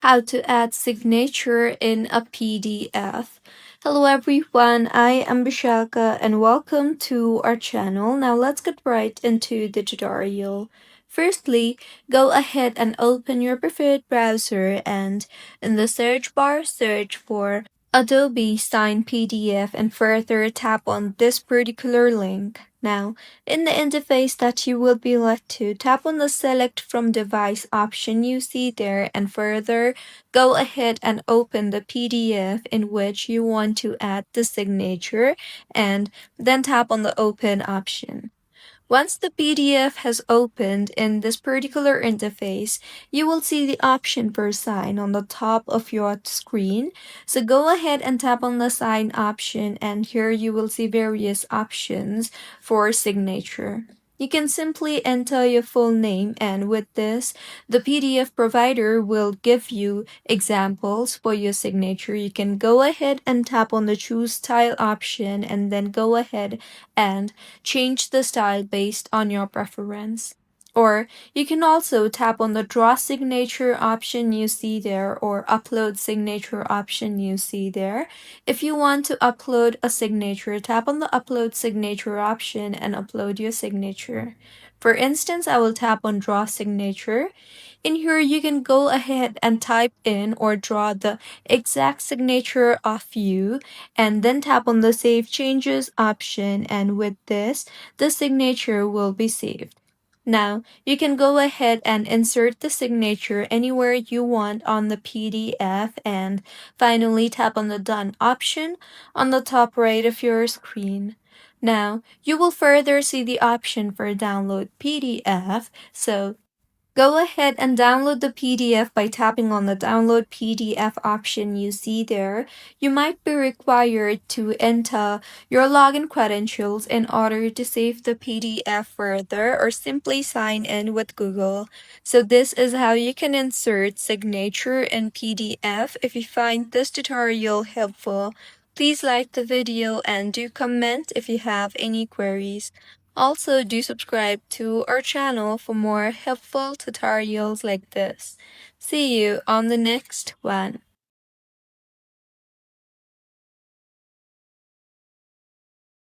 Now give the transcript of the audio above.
How to add signature in a PDF. Hello everyone, I am Bishalka and welcome to our channel. Now let's get right into the tutorial. Firstly, go ahead and open your preferred browser and in the search bar search for Adobe Sign PDF and further tap on this particular link. Now, in the interface that you will be left to, tap on the Select from Device option you see there and further go ahead and open the PDF in which you want to add the signature and then tap on the Open option. Once the PDF has opened in this particular interface, you will see the option for sign on the top of your screen. So go ahead and tap on the sign option and here you will see various options for signature. You can simply enter your full name and with this, the PDF provider will give you examples for your signature. You can go ahead and tap on the choose style option and then go ahead and change the style based on your preference. Or you can also tap on the draw signature option you see there or upload signature option you see there. If you want to upload a signature, tap on the upload signature option and upload your signature. For instance, I will tap on draw signature. In here, you can go ahead and type in or draw the exact signature of you and then tap on the Save Changes option, and with this, the signature will be saved. Now, you can go ahead and insert the signature anywhere you want on the PDF and finally tap on the Done option on the top right of your screen. Now, you will further see the option for Download PDF, so go ahead and download the PDF by tapping on the Download PDF option you see there. You might be required to enter your login credentials in order to save the PDF further or simply sign in with Google. So this is how you can insert signature in PDF. If you find this tutorial helpful, please like the video and do comment if you have any queries. Also, do subscribe to our channel for more helpful tutorials like this. See you on the next one.